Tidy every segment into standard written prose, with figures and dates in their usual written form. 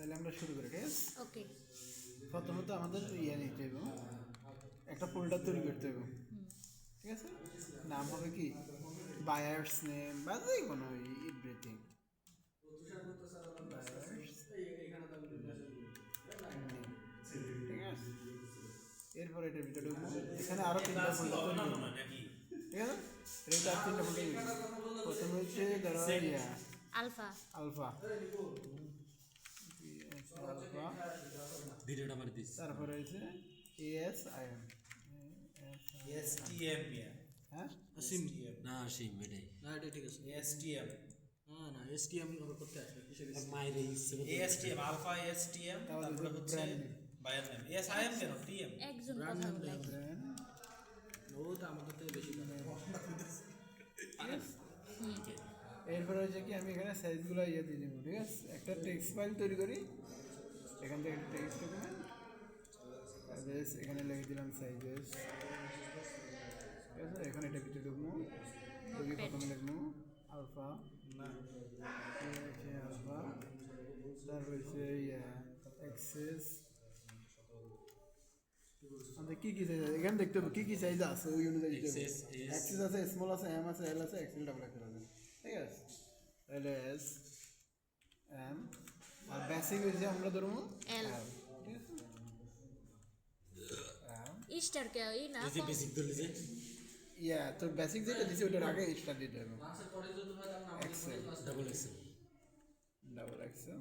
তাহলে আমরা শুরু করি, ঠিক আছে? ওকে। প্রথমত আমাদের নিতে হবে, একটা ফোল্ডার তৈরি করতে হবে, ঠিক আছে? নাম হবে কি বায়ার্স নেম বা যে কোনো এভরিথিং, ঠিক আছে? এরপর এটার ভিতরে ঢুকবো, এখানে আরো তিনটা ফোল্ডার তৈরি করবো, ঠিক আছে? এটা তিনটা ফোল্ডার তৈরি করবো। প্রথমে হচ্ছে ধরো আলফা আলফা, আলফা, ভিডিওটা মারি দিস তারপরে হচ্ছে ASIM, STM হ্যাঁ আসিম না আসিম এটাই না এটা ঠিক আছে STM না STM হবে করতে আসবে কিসের মাইরে ইচ্ছে করতে ASTM আলফা STM তারপরে হচ্ছে বায়ার নেম SIM কেন TM একজন কথা বলে ওটা আমাদের থেকে বেশি জানে এরপরে হচ্ছে কি আমি এখানে সাইজগুলো দিয়ে দেবো, ঠিক আছে? একটা টেক্সট ফাইল তৈরি করি, এখান থেকে টেক্সট ডকুমেন্ট, এখানে লিখে দিলাম সাইজেস, ঠিক আছে? এখানে এটা ভিতরে ঢুকবো, ঢুকে প্রথমে লিখবো আলফা, না আলফা, তারপর হচ্ছে এক্সেস, আমাদের কি কি সাইজ এখানে দেখতে হবে, কি কি সাইজ আছে ওই অনুযায়ী এক্সেস আছে, স্মল আছে, এম আছে, এল আছে, এক্সেল ডাবল এক্সেল আছে, ঠিক আছে? তাহলে এস এম আর বেসিক হচ্ছে আমরা ধরবো এল, ঠিক আছে? স্টার কে এই না এই যে বেসিক ধরলি যে তো বেসিক যেটা দিছি ওটার আগে স্টার দিতে হবে, excel double excel double excel,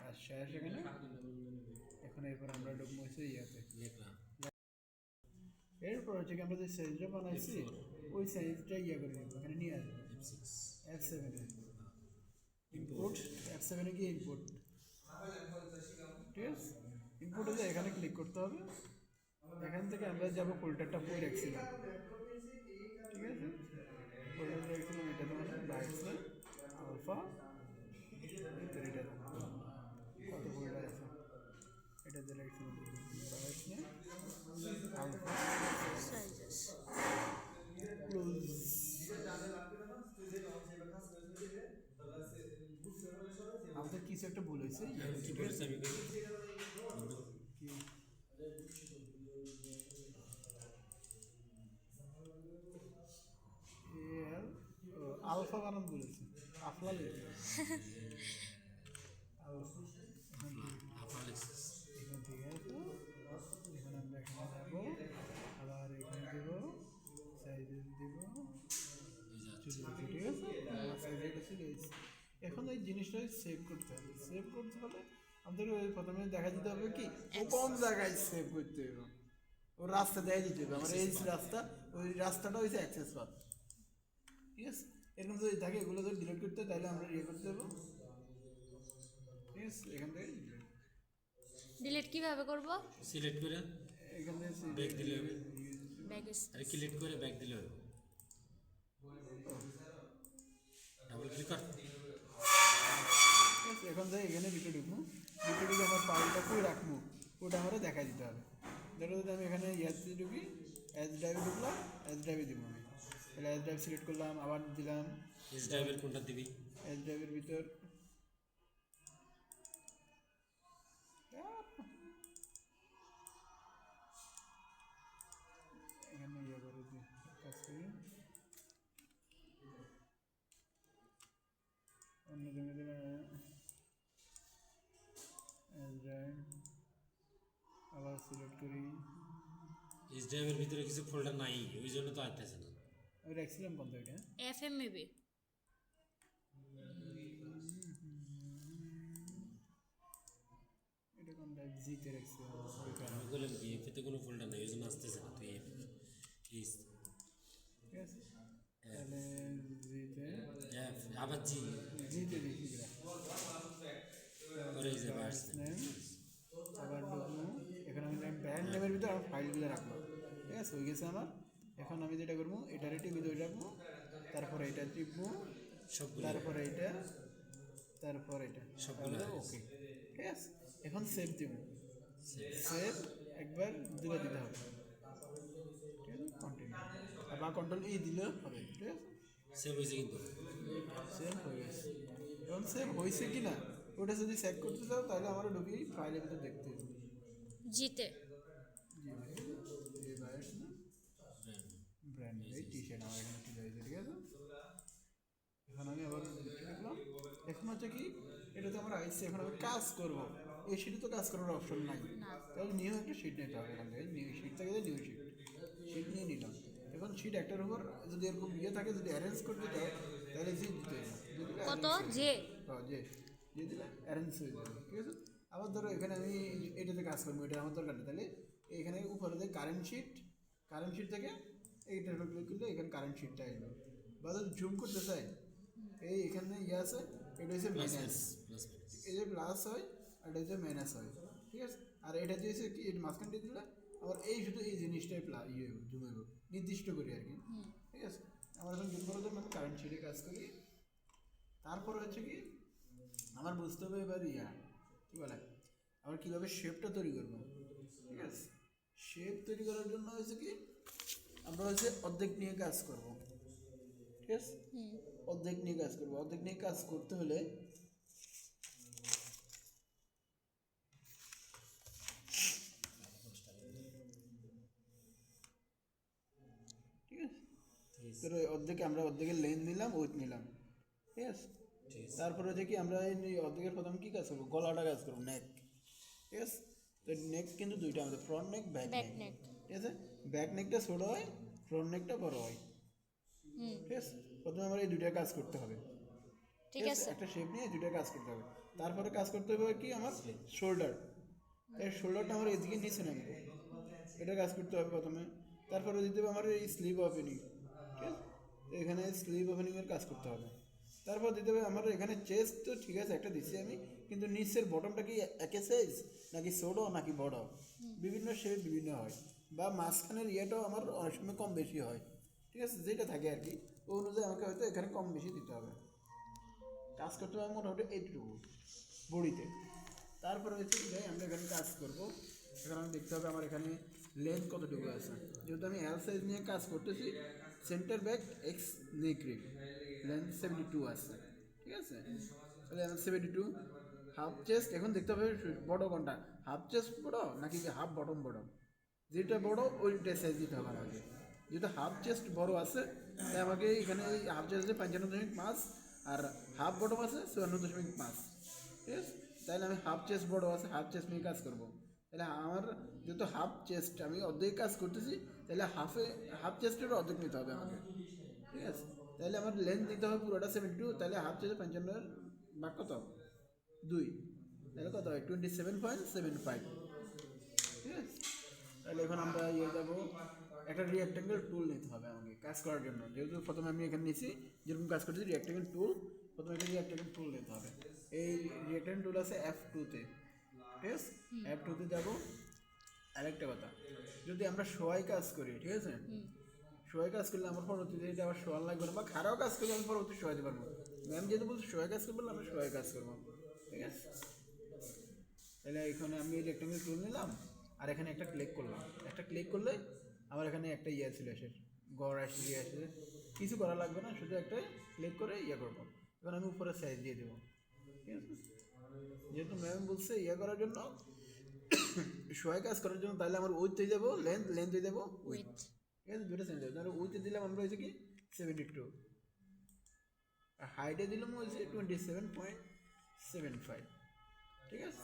আর শেষ এখানে। এখন এরপর আমরা ঢুকবো হচ্ছে লেখলাম এরপর হচ্ছে কি আমরা যে সাইজটা বানাইছি ওই সাইজটা করে দেবো, এখানে নিয়ে আসবো F7 এ ইম্পোর্ট, F7 এ গিয়ে ইম্পোর্ট, ঠিক আছে? ইম্পোর্টে যে এখানে ক্লিক করতে হবে, এখান থেকে আমরা যাবো ফোল্ডারটা বই রাখছিলাম, ঠিক আছে? ফোল্ডার রাখছিলাম এটা তোমার বাইসে আলফা, এটা কত ফোল্ডার আছে এটা যে রাখছিলাম বাইসে আলফা সাইজেস ক্লোজ, আমাদের কিছু একটা ভুল হয়েছে, কি করছ আমি কই আলফা বানান বলেছে, আফলা লেগে আফালিস এখান থেকে আসবো, এখন আমরা এখানে যাবো, আবার এখানে দেবো সাইজেস দিব, ঠিক আছে? আমার সাইজেটা ছিল এই। এখন এই জিনিসটা সেভ করতে হবে, সেভ করতে হলে আমাদের ওই প্রথমে দেখা দিতে হবে কি ও কোন জায়গায় সেভ করতে হবে, ওর রাস্তা দেখা দিতে হবে, আমার এই রাস্তা, ওই রাস্তাটা হয়েছে অ্যাক্সেস পাথ, ঠিক আছে? এরকম যদি থাকে এগুলো যদি ডিলিট করতে হয় তাহলে আমরা করতে হবে, ঠিক আছে? এখান থেকে ডিলিট কিভাবে করব? সিলেক্ট করে এখান থেকে ব্যাক দিলে হবে ব্যাক আরে ক্লিক করে ব্যাক দিলে হবে ডাবল ক্লিক কর এখন যাই এখানে ভিডিও ঢুকবো, ভিডিও ঢুকে আমার ফাইলটা কই রাখবো ওটা আমরা দেখা দিতে হবে। ধরো যদি আমি এখানে ইয়াতে ঢুকি, এস ড্রাইভে ঢুকলাম, এস ড্রাইভে দিব আমি, তাহলে এস ড্রাইভ সিলেক্ট করলাম, আবার দিলাম এস ড্রাইভের কোনটা দিবি এস ড্রাইভের ভিতর, এখানে ইয়ে করে দিই, কাজ করি অন্য জমি দিলে এস ড্রাইভ, আবার সিলেক্ট করি, এস ড্রাইভের ভিতরে কিছু ফোল্ডার নাই ওই জন্য তো আসতেছে না আমি রাখছিলাম কোনটা এটা এফএমবি এটা কোনটা জিতে রাখছি, আমি বললাম কি এতে কোনো ফোল্ডার নাই ওই জন্য আসতেছে না তুই প্লিজ ঠিক আছে? তাহলে জিতে আবার জি জিতে দিচ্ছি করে এই যে বাস আবার ঢুকবো, এখানে আমি ব্যান্ড নেমের ভিতরে আমার ফাইলগুলো রাখবো, ঠিক আছে? হয়ে গেছে আমার। এখন আমি যেটা করবো এটারে টিপে ধরে রাখবো, তারপরে এটা টিপবো, সবগুলো তারপরে এটা, তারপর এটা সবগুলো ওকে, ঠিক আছে? এখন সেভ দিব, সেভ একবার দুবার দিতে হবে, ঠিক আছে? কন্টিনিউ আবার কন্ট্রোল ই দিলে হবে, ঠিক আছে? সেভ হয়েছে কিন্তু সেভ হয়ে এখন সেভ হয়েছে কি না ওটা যদি চেক করতে চাও তাহলে আমার ঢুকি ফাইলের ভিতরে দেখতে হবে জিতে এই বাইরে না ব্র্যান্ড এই টি শার্ট আমার এখানে ঠিক আছে ঠিক আছে এখন আমি আবার দেখলাম এখন হচ্ছে কি এটাতে আমার আইসি এখন আমি কাজ করব এই শিটে তো কাজ করার অপশন নাই তাহলে নিউ একটা শিট নিতে হবে এখান থেকে নিউ শিট থেকে নিউ শিট নিয়ে নিলাম এখন শিট একটার উপর যদি এরকম ইয়ে থাকে যদি অ্যারেঞ্জ করতে চাও তাহলে জি দিতে হবে যদি কত যে হ্যাঁ যে দিয়ে দিলে অ্যারেঞ্জ হয়ে যাবে ঠিক আছে আবার ধরো এখানে আমি এটাতে কাজ করবো এটা আমার দরকার নেই তাহলে এখানে উপরে যে কারেন্ট শিট থেকে এইটার উপর ক্লিক করলে এখানে কারেন্ট শিটটা আসবে বা যদি জুম করতে চাই এই এখানে ইয়ে আছে এটা হচ্ছে মাইনাস এই যে প্লাস হয় আর এটা হচ্ছে মাইনাস হয় ঠিক আছে আর এটা যে হচ্ছে কি মাঝখান দিয়ে দিলে আবার এই শুধু এই জিনিসটাই ইয়ে জুম হইব নির্দিষ্ট করি আর কি ঠিক আছে আমার এখন জুম করার জন্য আমি কারেন্ট শিটে কাজ করি তারপর হচ্ছে কি আমার বুঝতে হবে এবার কী বলে আমার কীভাবে শেপটা তৈরি করবো ঠিক আছে শেপ তৈরি করার জন্য হচ্ছে কি আমরা হচ্ছে অর্ধেক নিয়ে কাজ করব ঠিক আছে অর্ধেক নিয়ে কাজ করবো অর্ধেক নিয়ে কাজ করতে হলে ঠিক আছে তোর অর্ধেকে আমরা অর্ধেকের লেন নিলাম উইথ নিলাম ঠিক আছে তারপরে হচ্ছে কি আমরা এই অর্ধেকের প্রথম কী কাজ করবো গলাটা কাজ করবো নেক ঠিক আছে তো নেক কিন্তু দুইটা আমাদের ফ্রন্ট নেক ব্যাক নেক ঠিক আছে ব্যাক নেকটা ছোটো হয় ফ্রন্ট নেকটা বড় হয় ঠিক আছে প্রথমে আমার এই দুইটা কাজ করতে হবে ঠিক আছে একটা শেপ নিয়ে এই দুইটা কাজ করতে হবে তারপরে কাজ করতে হবে কি আমার শোল্ডার এই শোল্ডারটা আমার এদিকে নিচে নামবে এটা কাজ করতে হবে প্রথমে তারপরে দিতে হবে আমার এই স্লিভ ওপেনিং ঠিক আছে এখানে স্লিভ ওপেনিংয়ের কাজ করতে হবে তারপর দিতে হবে আমার এখানে চেস্ট তো ঠিক আছে একটা দিচ্ছি আমি কিন্তু নিচের বটমটা কি একই সাইজ নাকি ছোটো নাকি বড় বিভিন্ন শেপ বিভিন্ন হয় বা মাঝখানের ইয়েটাও আমার অনেক সময় কম বেশি হয় ঠিক আছে যেটা থাকে আর কি ওই অনুযায়ী আমাকে হয়তো এখানে কম বেশি দিতে হবে কাজ করতে হবে মোটামুটি এইটুকু বড়িতে তারপরে হচ্ছে যাই আমরা এখানে কাজ করবো এখানে আমি দেখতে হবে আমার এখানে লেন্থ কতটুকু আছে যেহেতু আমি এল সাইজ নিয়ে কাজ করতেছি সেন্টার ব্যাক এক্স নেক রিপ লেন্থ 72 আছে ঠিক আছে তাহলে 72 হাফ চেস্ট এখন দেখতে হবে বড় কোনটা হাফ চেস্ট বড় নাকি হাফ বটম বড় যেটা বড় ওইটা সাইজ দিতে হবে আমাকে যেহেতু হাফ চেস্ট বড় আছে তাই আমাকে এখানে এই হাফ চেস্টে 55.5 আর হাফ বটম আছে 54.5 ঠিক আছে তাহলে আমি হাফ চেস্ট বড় আছে হাফ চেস্ট নিয়ে কাজ করবো তাহলে আমার যেহেতু হাফ চেস্ট আমি অর্ধেক কাজ করতেছি তাহলে হাফ চেস্টের অর্ধেক নিতে হবে আমাকে ঠিক আছে তাহলে আমার লেন্থ দিতে হবে পুরোটা 72 তাহলে হাফ চেস্টে 55 ভাগ কত 2 তাহলে কত হয় 27.75 ঠিক আছে তাহলে এখন আমরা যাবো একটা রিঅ্যাক্টেঙ্গেল টুল নিতে হবে আমাকে কাজ করার জন্য যেহেতু প্রথমে আমি এখানে নিয়েছি যেরকম কাজ করতেছি রিঅ্যাক্টেঙ্গেল টুল প্রথমে একটা রিঅ্যাক্টেঙ্গেল টুল নিতে হবে এই রিঅ্যাক্টেঙ্গেল টুল আছে F2-তে ঠিক আছে F2-তে যাবো আরেকটা কথা যদি আমরা সবাই কাজ করি ঠিক আছে সবাই কাজ করলে আমার পরবর্তীতে এটা আবার শোয়ার লাগবে না বা খারাপ কাজ করলে আমি পরবর্তী শোয়াতে পারবো ম্যাম যেহেতু বলছি সবাই কাজ করবো আমরা সবাই কাজ করবো ঠিক আছে তাহলে এখানে আমি এই রেক্টেঙ্গেল টুল নিলাম আর এখানে একটা ক্লিক করলাম একটা ক্লিক করলে আমার এখানে একটা ছিল এসে গড় আসছে আসছে কিছু করা লাগবে না শুধু একটা ক্লিক করে করবো এখন আমি উপরে সাইজ দিয়ে দেবো ঠিক আছে যেহেতু ম্যাম বলছে করার জন্য সবাই কাজ করার জন্য তাহলে আমার উইথ হয়ে যাবো লেন্থ হয়ে যাবো উইথ ঠিক আছে দুটো চেঞ্জ হবে তাহলে উইথে দিলাম আমরা হয়েছে কি 72 আর হাইটে দিলাম হয়েছে 27.75 ঠিক আছে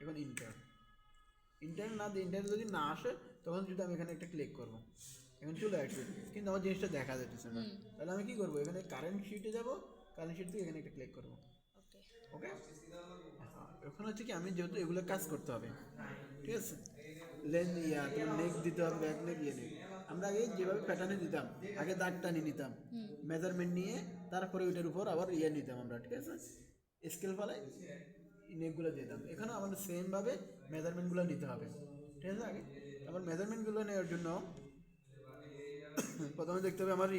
এখন ইন্টার না দিয়ে ইন্টার যদি না আসে তখন যদি আমি এখানে একটা ক্লিক করবো এখন চলে আসবে কিন্তু আমার জিনিসটা দেখা যাচ্ছে না তাহলে আমি কি করবো এখানে কারেন্ট শিটে যাবো কারেন্ট শিট থেকে এখানে একটা ক্লিক করবো ওকে এখন হচ্ছে কি আমি যেহেতু এগুলো কাজ করতে হবে ঠিক আছে লেন তোমার নেক দিতে হবে ব্যাক নেক নেক আমরা আগে যেভাবে প্যাটার্নে দিতাম আগে দাগ টানিয়ে নিতাম মেজারমেন্ট নিয়ে তারপরে ওইটার উপর আবার নিতাম আমরা ঠিক আছে স্কেল ফালাই নেকগুলো দিতাম এখানে আমাদের সেমভাবে মেজারমেন্টগুলো নিতে হবে ঠিক আছে আগে আমার মেজারমেন্টগুলো নেওয়ার জন্য প্রথমে দেখতে হবে আমার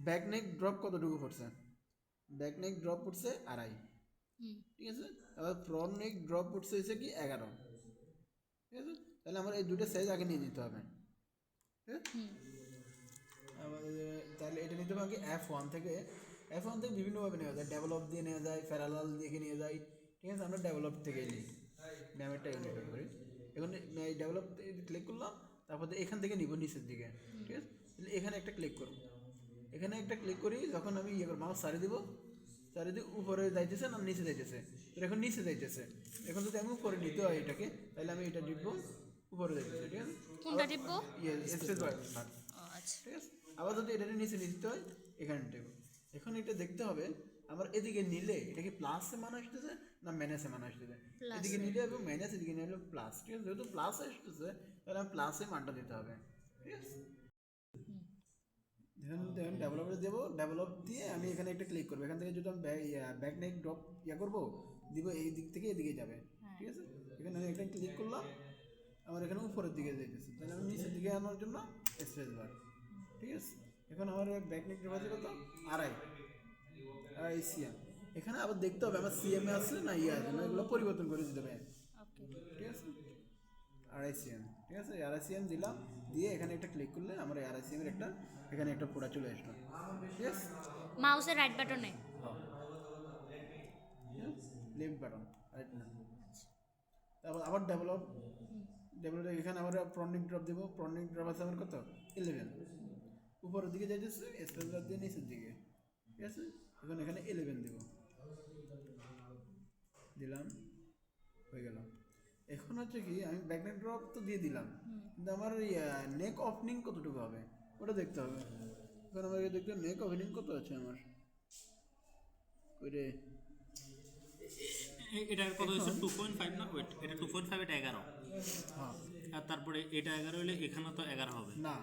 ব্যাক নেক ড্রপ কতটুকু পড়ছে ব্যাক নেক ড্রপ পড়ছে 2.5 ঠিক আছে আবার ফ্রন্ট নেক ড্রপ পড়ছে হচ্ছে কি 11 ঠিক আছে তাহলে আমার এই দুটো সাইজ আগে নিয়ে নিতে হবে ঠিক আছে তাহলে এটা নিতে হবে আগে F1 থেকে F1 থেকে বিভিন্নভাবে নেওয়া যায়, ডেভেলপ দিয়ে নেওয়া যায়, প্যারালাল দিয়ে নিয়ে যায়, ঠিক আছে? আমরা ডেভেলপ থেকে নিই, ম্যামেরটা ইউনিট করি। এখন এই ডেভেলপ ক্লিক করলাম, তারপর এখান থেকে নিব নিচের দিকে, ঠিক আছে? তাহলে এখানে একটা ক্লিক করব, এখানে একটা ক্লিক করি, যখন আমি ইয়ে করবো মাউস সারি দিব, চারিদিকে উপরে যাইতেছে না নিচে যাইতেছে, তো এখন নিচে যাইতেছে। এখন যদি আমি উপরে নিতে হয় এটাকে, তাহলে আমি এটা টিপবো, উপরে যাইতেছে, ঠিক আছে? কোনটা টিপবো? ইয়ে স্পেস বার, ও আচ্ছা, ঠিক আছে? আবার যদি এটা নিচে নিতে হয়, এখানে টিপবো। এখন এটা দেখতে হবে আমার এদিকে নিলে এটা কি প্লাসে মান আসতেছে না মাইনাসে মান আসতেছে। Plus এদিকে নিলে হবে মাইনাস, এদিকে নিলে প্লাস, ঠিক আছে? যেহেতু প্লাস আসতেছে তাহলে আমি প্লাসে মানটা দিতে হবে, ঠিক আছে? দেখুন ডেভেলপে দেবো, ডেভেলপ দিয়ে আমি এখানে একটা ক্লিক করবো। এখান থেকে যদি আমি ব্যাক নেক ড্রপ করবো, দিব এই দিক থেকে এদিকে যাবে, ঠিক আছে? এখানে আমি একটা ক্লিক করলাম, আমার এখানে উপরের দিকে যাইতেছে, তাহলে আমি নিচের দিকে আনার জন্য স্পেস বার, ঠিক আছে? এখন আমার ব্যাক নেক ড্রপ আছে কত, আড়াই সিএম। এখানে আবার দেখতে হবে আমার সিএমএ আছে না ইয়ে আছে না, এগুলো পরিবর্তন করে দিতে হবে, ওকে, ঠিক আছে? আরআইসিএম, ঠিক আছে? আরআইসিএম দিলাম, দিয়ে এখানে একটা ক্লিক করলে আমার আরআইসিএম এর একটা এখানে একটা ফোটা চলে আসলো, ঠিক আছে? মাউসের রাইট বাটনে। লেফট বাটন, রাইট না। তারপর আবার ডেভেলপ এখানে আবার প্রনিক ড্রপ দেবো। প্রনিক ড্রপ আছে আমার কত, 11, উপরের দিকে যাইতেছে, স্পেস বার দিয়ে নিচের দিকে, ঠিক আছে? এখন এখানে 11 দেবো, দিলাম, হয়ে গেল। এখন হচ্ছে কি আমি ব্যাকনেক ড্রপ তো দিয়ে দিলাম, কিন্তু আমার নেক ওপেনিং কতটুকু হবে ওটা দেখতে হবে। এখন আমাকে দেখতে নেক ওপেনিং কত আছে আমার, ওইটা এটা কত হচ্ছে 2.5 না? ওয়েট, এটা 2.5, এটা 11। হ্যাঁ আর তারপরে এটা 11 হলে এখানে তো 11 হবে না,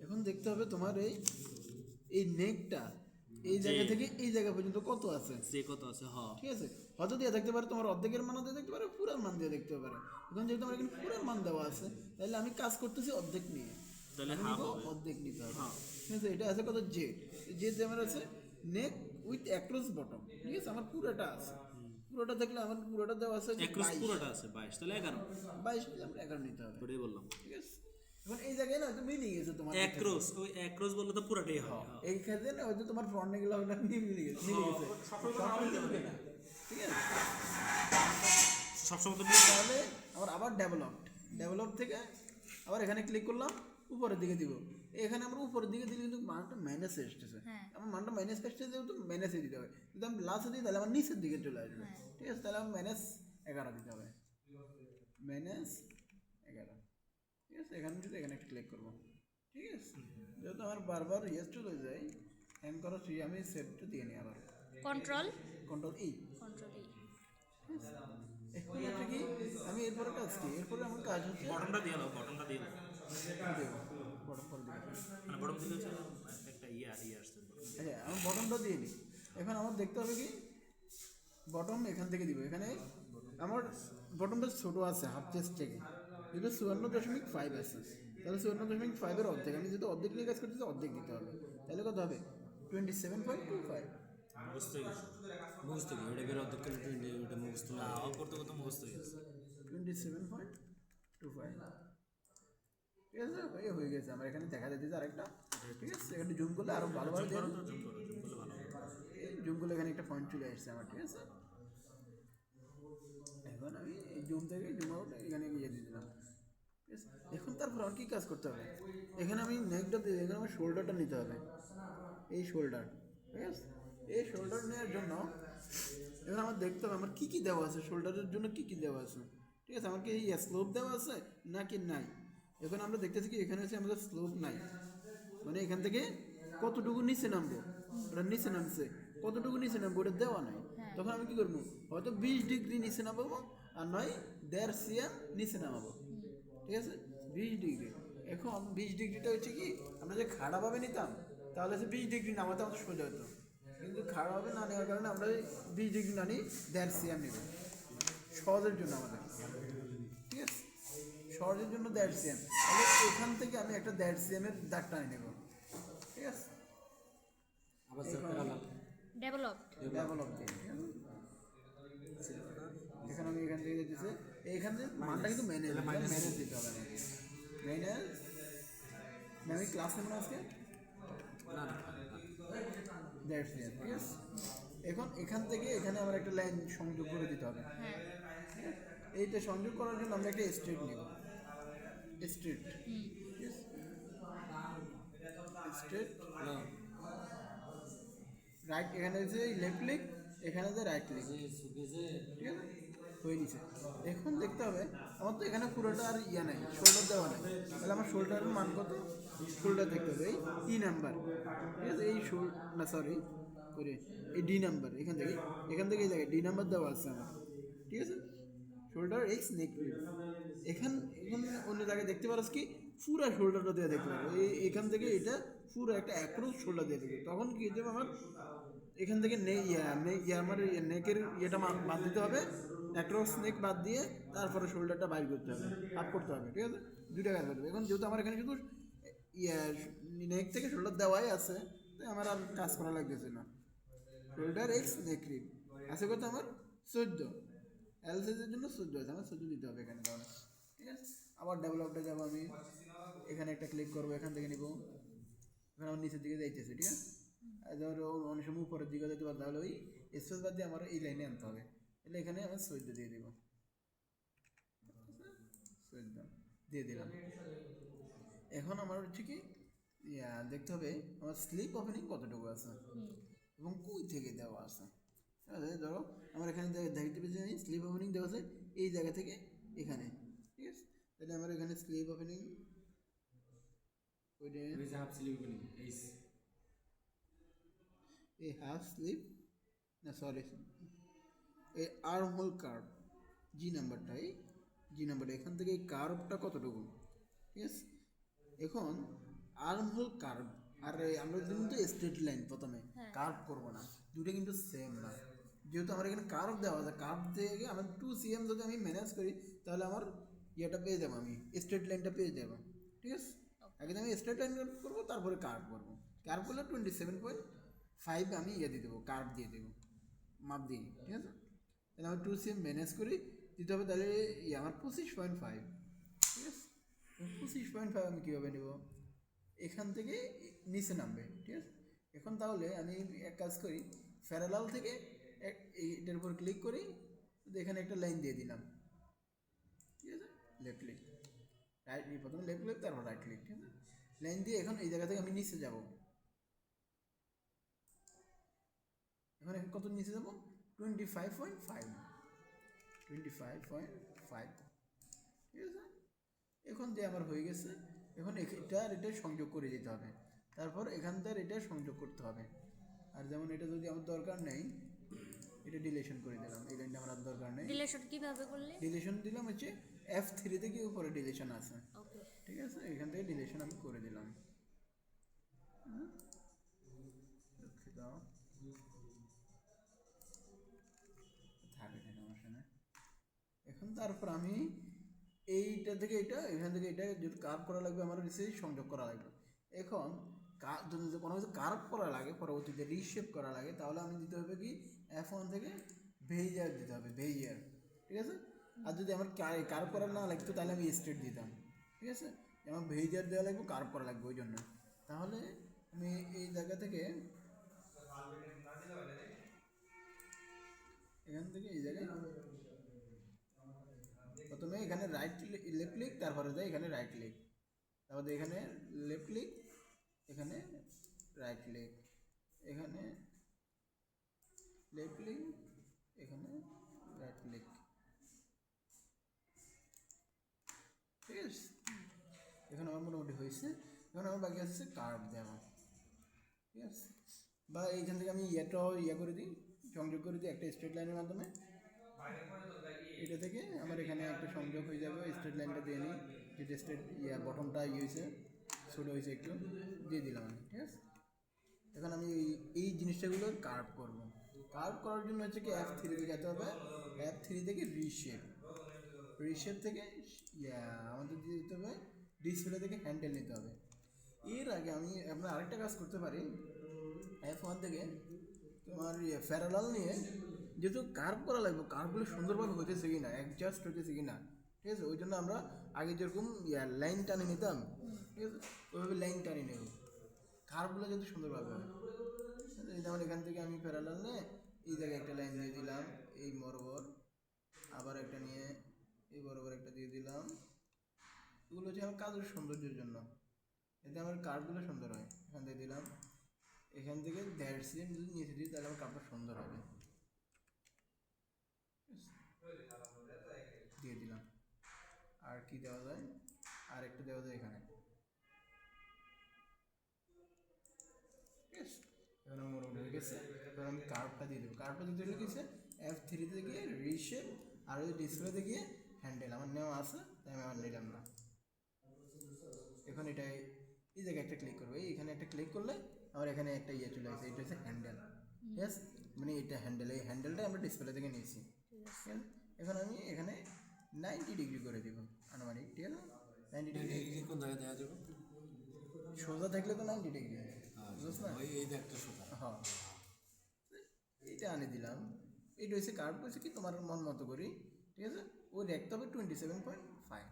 এখন দেখতে হবে তোমার এই নেকটা এই জায়গা থেকে এই জায়গা পর্যন্ত কত আছে, যে কত আছে। হ্যাঁ, ঠিক আছে? হয়তো দিয়ে দেখতে পারে তোমার অর্ধেকের মান দিয়ে দেখতে পারে, পুরার মান দিয়ে দেখতে পারে। এখন যেহেতু আমার এখানে পুরার মান দেওয়া আছে, তাহলে আমি কাজ করতেছি অর্ধেক নিয়ে, তাহলে আমি হাফ নিবো হবে। অর্ধেক নিতে হবে, হ্যাঁ। ঠিক আছে? এটা আছে কত, জেড আমার আছে নেক উইথ অ্যাক্রস বটম, ঠিক আছে? আমার পুরোটা আছে, পুরোটা দেখলে আমার পুরোটা দেওয়া আছে একরস পুরোটা আছে 22, তাহলে 11। 22 নিলে আমার 11 নিতে হবে, ওটাই বললাম, ঠিক আছে? এখন এই জায়গায় না হয়তো মিলিয়ে গেছে তোমার একরস। ওই একরস বললে তো পুরোটাই হয়। এই ক্ষেত্রে না হয়তো তোমার ফ্রন্ট এগুলো ওটা মিলে গেছে, সবসময় মিলবে না, ঠিক আছে? সবসময় তো তাহলে আমার আবার ডেভেলপ থেকে আবার এখানে ক্লিক করলাম, উপরের দিকে দিব। এখানে আমরা উপরের দিকে দিলে কিন্তু মানটা মাইনাসে আসতেছে, আমার মানটা মাইনাস আসছে, যেহেতু মাইনাসে দিতে হবে। যদি আমি প্লাসে দিই তাহলে আমার নিচের দিকে চলে আসবে, ঠিক আছে? তাহলে আমার -11 দিতে হবে, -11, ঠিক আছে? এখানে যদি এখানে একটা ক্লিক করবো, ঠিক আছে? যেহেতু আমার বারবার ইয়েস চলে যায়, হ্যাং করা আমি সেভটা দিয়ে নিই আবার, কন্ট্রোল কন্ট্রোল ই। কন্ট্রোল ই। এখন হচ্ছে কি আমি এরপরে কাজ কি, এরপরে আমার কাজ হচ্ছে বটনটা দিয়ে দাও, বটনটা দিয়ে দাও। দেবো বটম করে দেবো। মানে বটন দিলে হচ্ছে একটা ইয়ে আসছে। আচ্ছা আমি বটমটা দিয়ে নিই। এখন আমার দেখতে হবে কি বটম এখান থেকে দিব, এখানে আমার বটমটা ছোটো আছে হাফ চেস্ট থেকে, যেটা 54.5 আছে, তাহলে 54.5 অর্ধেক, আমি যেহেতু অর্ধেক নিয়ে কাজ করতেছি অর্ধেক দিতে হবে, তাহলে কত হবে 27.25, বুঝতে গেছি, বুঝতে গেছি। ওটা বের অর্ধেক করে ওটা মুখস্থ না। করতে করতে মুখস্থ হয়ে গেছে। 27.25, ঠিক আছে? হয়ে গেছে আমার এখানে দেখা যাচ্ছে আরেকটা, ঠিক আছে? এখানে জুম করলে আরো ভালোভাবে দেখো, জুম করলে এখানে একটা পয়েন্ট চলে আসছে আমার, ঠিক আছে? এখন আমি এই জুম থেকে জুম আউট এখানে গিয়ে দিয়ে দিলাম, ঠিক আছে? এখন তারপর আর কি কাজ করতে হবে, এখানে আমি নেকটা দিয়ে, এখানে আমার শোল্ডারটা নিতে হবে, এই শোল্ডার, ঠিক আছে? এই শোল্ডার নেওয়ার জন্য এবার আমার দেখতে হবে আমার কী কী দেওয়া আছে, শোল্ডারের জন্য কী কী দেওয়া আছে, ঠিক আছে? আমার কি এই স্লোপ দেওয়া আছে নাকি নাই? এখন আমরা দেখতেছি কি এখানে হচ্ছে আমাদের স্লোপ নাই, মানে এখান থেকে কতটুকু নিচে নামবো, ওটা নিচে নামছে, কতটুকু নিচে নামবো ওটা দেওয়া নাই। তখন আমি কী করবো, হয়তো 20 ডিগ্রি নিচে নামাবো, আর নয় 1.5 সিএম নিচে নামাবো, ঠিক আছে? 20 ডিগ্রি। এখন 20 ডিগ্রিটা হচ্ছে কি আমরা যে খাড়াভাবে নিতাম তাহলে হচ্ছে 20 ডিগ্রি নামাতে আমাদের সোজা হতো, কিন্তু খাড়াভাবে না নেওয়ার কারণে আমরা 20 ডিগ্রি না নিই 1.5 সিএম নেব, সহজের জন্য আমাদের, ঠিক আছে? সহজের জন্য 1.5 সিএম, তাহলে এখান থেকে আমি একটা 1.5 সিএমের দাগ টানে নেব, ঠিক আছে? আবার স্যার প্যারালাল ডেভেলপ ডেভেলপ দিয়ে, ঠিক আছে? এখানে আমি এখান থেকে দিতেছে, এইখানে মানটা কিন্তু ম্যানেজ দিতে হবে আমাকে, ম্যানেজ। আমি ক্লাস নেব না আজকে, না দ্যাটস ইট, ঠিক আছে। এখন এখান থেকে এখানে আমার একটা লাইন সংযোগ করে দিতে হবে। হ্যাঁ। এইটা সংযোগ করার জন্য আমরা একটা স্ট্রেট নেব, স্ট্রেট, স্ট্রেট না রাইট, এখানে যে লেফট ক্লিক, এখানে যে রাইট ক্লিক, যে সুখে যে ঠিক আছে, হয়ে নিছে। এখন দেখতে হবে আমার তো এখানে পুরোটা আর ইয়া নাই, শোল্ডার দেওয়া নাই, তাহলে আমার শোল্ডারের মান কত, শোল্ডার দেখতে হবে এই ই নাম্বার, ঠিক আছে, এই না সরি করে এই ডি নাম্বার, এখান থেকে এই জায়গায় ডি নাম্বার দেওয়া আছে আমার, ঠিক আছে, শোল্ডার এক্স নেক, এখান অন্য জায়গায় দেখতে পারো কি পুরো শোল্ডারটা দিয়ে দেখতে পারো, এখান থেকে এটা পুরো একটা অ্যাক্রস শোল্ডার দিয়ে দেখবে, তখন কি হয়ে যাবে আমার এখান থেকে আমার নেকের ইয়েটা বাদ দিতে হবে, অ্যাক্রস নেক বাদ দিয়ে তারপরে শোল্ডারটা বাইর করতে হবে, আপ করতে হবে, ঠিক আছে, দুইটা কাজ করতে হবে। এখন যেহেতু আমার এখানে শুধু নেক থেকে শোল্ডার দেওয়াই আছে, তাই আমার আর কাজ করা লাগতেছে না। শোল্ডার এক্স নেক রিপ আছে কত আমার 14, এল সাইজের জন্য 14 আছে, আমার 14 দিতে হবে এখানে তাহলে, ঠিক আছে। আবার ডেভেলপটা যাবো আমি, এখানে একটা ক্লিক করবো, এখান থেকে নিব, এখানে আমার নিচের দিকে যাইতেছে, ঠিক আছে, আর ধরো অনেক সময় উপরের দিকে যেতে পারে, তাহলে ওই স্পেস বাদ দিয়ে আমার এই লাইনে আনতে হবে, তাহলে এখানে আমার 14 দিয়ে দিব, 14 দিয়ে দিলাম। এখন আমার হচ্ছে কি দেখতে হবে আমার স্লিপ ওপেনিং কতটুকু আছে এবং কই থেকে দেওয়া আছে, ঠিক আছে। ধরো আমার এখানে দেখতে পেয়েছি আমি স্লিপ ওপেনিং দেওয়া আছে এই জায়গা থেকে এখানে, ঠিক আছে, তাহলে আমার এখানে স্লিপ ওপেনিং ওই যে হাফ স্লিভ করি এই হাফ স্লিপ না সরি এই আর্ম হোল কার্ভ জি নাম্বারটা, এই জি নাম্বারটা এখান থেকে এই কার্ভটা কতটুকু, ঠিক আছে। এখন আর্ম হোল কার্ভ আর আমরা কিন্তু স্ট্রেট লাইন প্রথমে কার্ভ করবো না, দুটো কিন্তু সেম না, যেহেতু আমার এখানে কার্ভ দেওয়া আছে, কার্ভ থেকে আমার 2 cm যদি আমি ম্যানেজ করি তাহলে আমার ইয়েটা পেয়ে যাবো, আমি স্ট্রেট লাইনটা পেয়ে যাবো, ঠিক আছে। আগে আমি স্ট্রেট লাইন করবো, তারপরে কার্ভ করবো, কার্ভ করলে 27.5 আমি ইয়ে দিয়ে দেবো, কার্ভ দিয়ে দেবো, মাপ দিয়ে, ঠিক আছে। তাহলে আমি 2 cm ম্যানেজ করি দিতে হবে, তাহলে আমার 25.5, ঠিক আছে। 25.5 আমি কীভাবে নেব, এখান থেকে নিচে নামবে, ঠিক আছে। এখন তাহলে আমি এক কাজ করি, প্যারালাল থেকে এটার উপর ক্লিক করি, এখানে একটা লাইন দিয়ে দিলাম, ঠিক আছে, লেফট ক্লিক রাইট, প্রথমে লেফট ক্লিক তারপর রাইট ক্লিক, ঠিক আছে, লাইন দিয়ে এখন এই জায়গা থেকে আমি নিচে যাব, এখন কত নিচে যাব 25.5, 25.5, ঠিক আছে। এখন যে আমার হয়ে গেছে, এখন এটা আর এটা সংযোগ করে দিতে হবে, তারপর এখান থেকে এটা সংযোগ করতে হবে, আর যেমন এটা যদি আমার দরকার নেই এটা ডিলেশন করে দিলাম, এই লাইনটা আমার আর দরকার নেই, রিলেশন কিভাবে করলে? ডিলেশন দিলাম হচ্ছে F3 থেকে উপরে ডিলেশন আছে, ওকে। ঠিক আছে, এখান থেকে ডিলেশন আমি করে দিলাম, দাও থাকে না সমস্যা নেই। এখন তারপর আমি এইটা থেকে এটা, এখান থেকে এটা যদি কার্ভ করা লাগবে আমার সেই সংযোগ করা লাগবে। এখন যদি কোনো কিছু কার্ভ করা লাগে, পরবর্তীতে রিশেপ করা লাগে, তাহলে আমি দিতে হবে কি F1 থেকে ভেইজার দিতে হবে, ভেইজার, ঠিক আছে। আর যদি আমার কার্ভ করা না লাগতো তাহলে আমি স্ট্রেট দিতাম, ঠিক আছে। আমার ভেইজার দেওয়া লাগবে, কার্ভ করা লাগবে ওই জন্য, তাহলে আমি এই জায়গা থেকে এখান থেকে এই জায়গায় প্রথমে এখানে লেফট ক্লিক, তারপরে যায় এখানে রাইট ক্লিক, তারপরে এখানে লেফট ক্লিক, এখানে রাইট ক্লিক, এখানে লেফট ক্লিক, এখানে রাইট ক্লিক, ঠিক আছে। এখন আমার মোটামুটি হয়েছে, এখন আমার বাকি আসছে কার্ভ দেওয়া, ঠিক আছে। বা এইখান থেকে আমি ইয়েটাও করে দিই, সংযোগ করে দিই একটা স্ট্রেট লাইনের মাধ্যমে, এটা থেকে আমার এখানে একটা সংযোগ হয়ে যাবে, স্ট্রেট লাইনটা দিয়ে নিই, যেটা স্ট্রেট বটমটা হয়েছে ছোটো হয়েছে একটু দিয়ে দিলাম, ঠিক আছে। এখন আমি এই জিনিসটাগুলো কার্ভ করবো, কার্ভ করার জন্য হচ্ছে কি F3 থেকে যেতে হবে, F3 থেকে রিশেপ থেকে আমাদের দিয়ে দিতে হবে, ডিসপ্লে থেকে হ্যান্ডেল নিতে হবে। এর আগে আমি আপনার আরেকটা কাজ করতে পারি, F1 থেকে তোমার প্যারালাল নিয়ে যেহেতু কার্ভ করা লাগবে, কার্ভগুলো সুন্দরভাবে হতেছে কি না, অ্যাডজাস্ট হতেছে কি না, ঠিক আছে, ওই জন্য আমরা আগে যেরকম লাইন টানে নিতাম, ঠিক আছে, ওইভাবে লাইন টানে নেব, কার্ভগুলো যদি সুন্দরভাবে হয়, এই যেমন এখান থেকে আমি প্যারালাল নিয়ে এই জায়গায় একটা লাইন দিয়ে দিলাম এই বরাবর, আবার একটা নিয়ে এই বরাবর একটা দিয়ে দিলাম। এগুলো হচ্ছে আমার কাজের সৌন্দর্যের জন্য, এতে আমার কার্ডগুলো সুন্দর হয়। এখান থেকে দিলাম, এখান থেকে দেড় সিএম যদি নিচে দিই তাহলে আমার কার্ডটা সুন্দর হবে। দিয়ে দিলাম। আর কি দেওয়া যায়, আর একটা দেওয়া যায় এখানে। এখন আমার মোটামুটি হয়ে গেছে। এবার আমি কার্ভটা দিয়ে দেবো। কার্ভটা দিতে হলে কিছু F3 গিয়ে রিশেপ, আর ওই ডিসপ্লেতে গিয়ে হ্যান্ডেল আমার নেওয়া আছে, তাই আমি আমার নিলাম না। এখন এটা এই জায়গায় একটা ক্লিক করবো, এখানে একটা ক্লিক করলে আমার এখানে একটা ইয়ে চলে আসে, এটা হচ্ছে হ্যান্ডেল। ইয়েস, মানে এটা হ্যান্ডেল, এই হ্যান্ডেলটা আমরা ডিসপ্লে থেকে নিয়েছি। ঠিক আছে, এখন আমি এখানে 90 ডিগ্রি করে দিব আনুমানিক। ঠিক আছে, 90 ডিগ্রি কোন জায়গায় দেওয়া যাবে? সোজা থাকলে তো 90 ডিগ্রি, বুঝছ না? এই যে একটা সোজা, হ্যাঁ, এইটা আনে দিলাম। এটা হচ্ছে কার্ভ হচ্ছে কি তোমার মন মতো করি। ঠিক আছে, ওই রাখতে হবে 27.5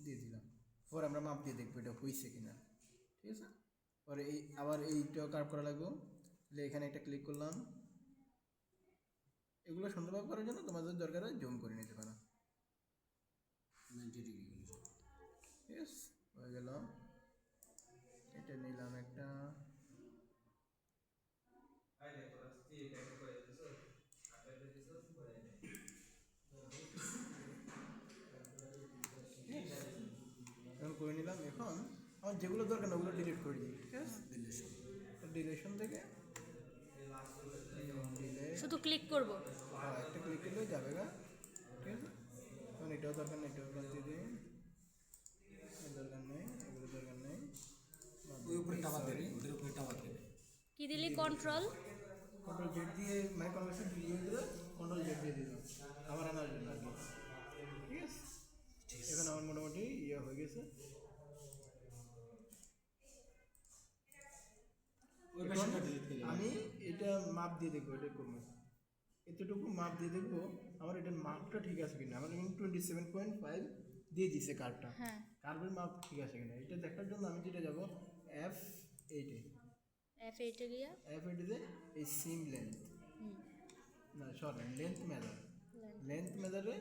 দিয়ে দিলাম। পরে আমরা মাপ দিয়ে দেখবো এটা হয়েছে কিনা। ঠিক আছে, পরে এই আবার এইটাও কার্ভ করা লাগবে। তাহলে এখানে একটা ক্লিক করলাম। এগুলো সুন্দরভাবে করার জন্য তোমাদের দরকার হয় জুম করে নিতে পারো। 90 ডিগ্রি। ঠিক আছে, হয়ে গেল। এটা নিলাম একটা, এখন করে নিলাম। এখন আমার যেগুলো দরকার না ওগুলো ডিলিট করে দিই। ঠিক আছে, ডিলেশন থেকে শুধু ক্লিক করব। হ্যাঁ, একটা ক্লিক করলে যাবে গা। ঠিক আছে, এখন এটাও দরকার নেই, এটাও বাদ দিয়ে দিই। দরকার নেই, এগুলো দরকার নেই। ওই উপরে টাওয়ার দেবে, ওদের উপরে টাওয়ার দেবে। কি দিলি? কন্ট্রোল কন্ট্রোল জেড দিয়ে, মানে কনভার্সন দিয়ে দিলে কন্ট্রোল জেড দিয়ে দিলাম আবার আনার জন্য আর কি। ঠিক আছে, এখন আমার মোটামুটি ইয়ে হয়ে গেছে। এখন আমি এটা মাপ দিয়ে দেখবো, এটা করবো এতটুকু মাপ দিয়ে দেখবো আমার এটার মাপটা ঠিক আছে কিনা। আমার কিন্তু 27.5 দিয়ে দিছে কার্ভটা, হ্যাঁ, কার্ভের মাপ ঠিক আছে কিনা এটা দেখার জন্য আমি যেটা যাবো F8-এ। F8 এ গিয়া F8-তে এই সিম লেন্থ, না সরি লেন্থ মেজার, লেন্থ মেজারে